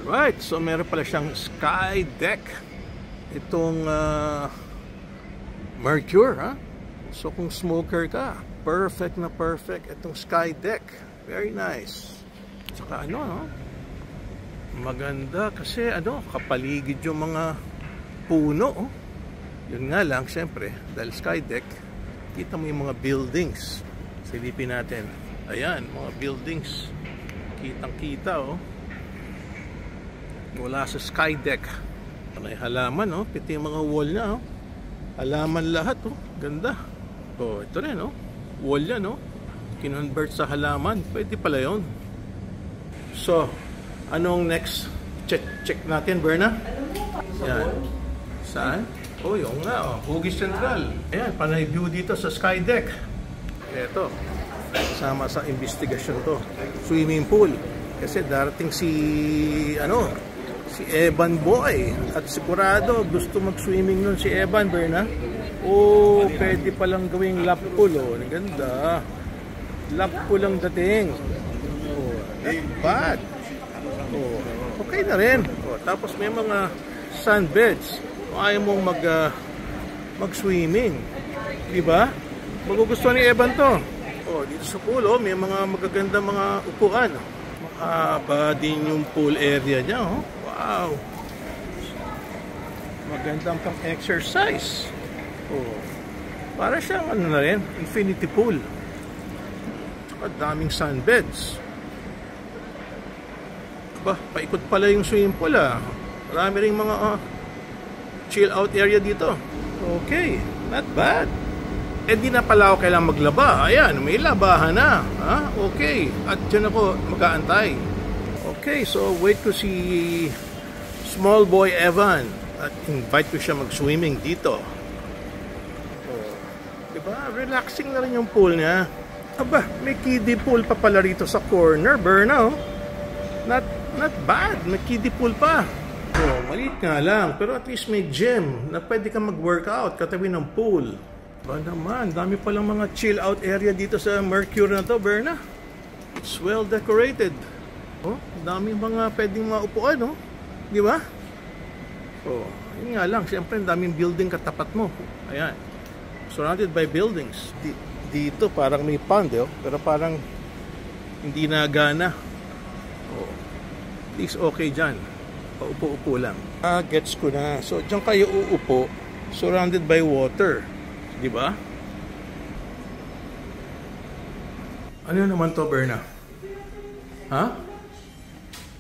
Right, so meron pala siyang sky deck. Itong Mercure, ha? So kung smoker ka, perfect na perfect itong sky deck. Very nice. Tsaka ano, no? Maganda kasi ano, kapaligid yung mga puno, oh. Yun nga lang, siyempre, dahil sky deck, kita mo yung mga buildings. Silipin natin. Ayan, mga buildings. Kitang-kita, oh. Wala sa sky deck. May halaman, oh. Piti yung mga wall niya, oh. Halaman lahat, oh. Ganda. Oh, ito rin, oh. Wall yan, oh. Kinonvert sa halaman. Pwede pala yun. So, anong next? Check natin, Berna. Yan. Saan? Oh, yung nga, oh. Hugis Central. Ayan, panay view dito sa sky deck. Ito. Kasama sa investigasyon to. Swimming pool. Kasi darating si Evan Boy. At sigurado gusto mag-swimming nun si Evan, Berna. Oh, pwede palang gawing lap pool, oh. Ang ganda. Lap pool ang dating. Oh, not bad. Oh, okay na rin. Oh, tapos may mga sunbeds. Kung ayaw mong mag-swimming. Diba? Magugustuhan ni Evan to. Oh, dito sa pool, oh, may mga magaganda mga upuan. Mahaba din yung pool area niya, oh. Wow. Magandang pang-exercise. Oh. Para siyang ano na rin, infinity pool. Tsaka daming sunbeds. Ba, paikot pala yung swimming pool, ah. Marami ring mga chill out area dito. Okay, not bad. Eh di na pala ako kailangan maglaba. Ayan, may labahan na. Ha? Okay, at dyan ako mag-aantay. Okay, so wait ko si small boy Evan at invite ko siya mag-swimming dito. Oh, diba? Relaxing na rin yung pool niya. Aba, may kiddie pool pa pala rito sa corner, Berna, oh. Not bad, may kiddie pool pa. Oh, maliit nga lang, pero at least may gym na pwede kang mag-workout katabi ng pool. Ba naman, dami palang mga chill out area dito sa Mercure na to, Berna. It's well decorated. Oh, dami mga pwedeng maupuan, oh. Di ba? Oh, yun nga lang, siyempre daming building katapat mo. Ayan. Surrounded by buildings. Dito parang may pond, oh, pero parang hindi na gana. Oh. At least okay dyan. Paupo-upo lang. Gets ko na. So, dyan kayo uupo, surrounded by water. Di ba? Ano naman to, Berna? Ha?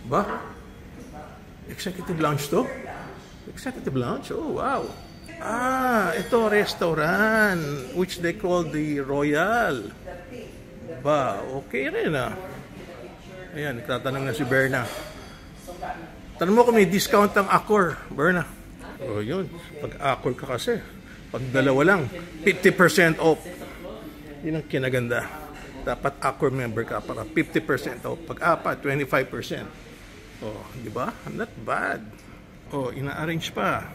Ba? Executive lounge to? Executive lounge? Oh, wow. Ito restaurant which they call the Royal. Ba, okay rin, ah. Ayan, nagtatanong na si Berna. Tanong mo kung may discount ang Accor, Berna. Oh, yun. Pag Accor ka kasi, pag dalawa lang, 50% off. Yun ang kinaganda. Dapat Accor member ka para 50% off. Pag apat, 25%. Oh, di ba? Not bad. Oh, ina-arrange pa.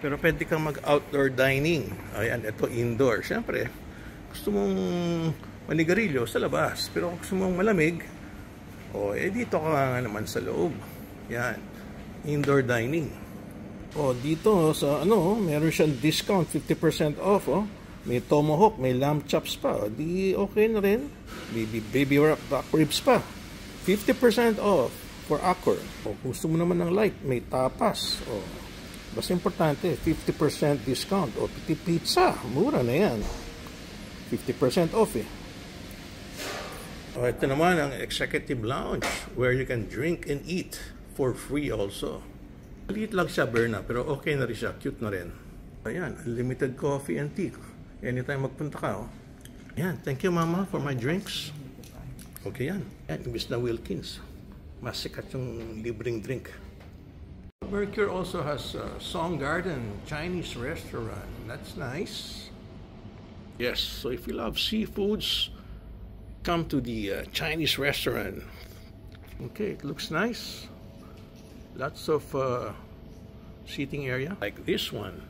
Pero pwede kang mag-outdoor dining. Ayan, ito indoor. Siyempre, gusto mong manigarilyo sa labas. Pero kung gusto mong malamig, oh, dito ka nga naman sa loob. Yan. Indoor dining. Oh, dito sa meron siyang discount, 50% off, oh. May tomahawk, may lamb chops pa. Di okay na rin. Baby back ribs pa. 50% off for Accor. Oh, gusto mo naman ng light, may tapas. Oh. Basta importante, 50% discount. O, pizza, mura na yan. 50% off, eh. Oh, ito naman ang executive lounge where you can drink and eat for free also. Maliit lang siya, Berna, pero okay na rin siya. Cute na rin. Ayan, unlimited coffee and tea. Anytime magpunta ka, oh. Ayan, thank you, Mama, for my drinks. Okay yan. Ayan, imbis na Wilkins. Mas sikat yung libreng drink. Mercure also has a Song Garden Chinese restaurant. That's nice. Yes, so if you love seafoods, come to the Chinese restaurant. Okay, it looks nice. Lots of seating area like this one.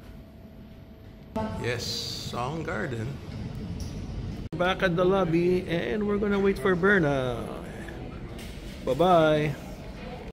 Yes, Song Garden. Back at the lobby and we're gonna wait for Berna. Bye-bye.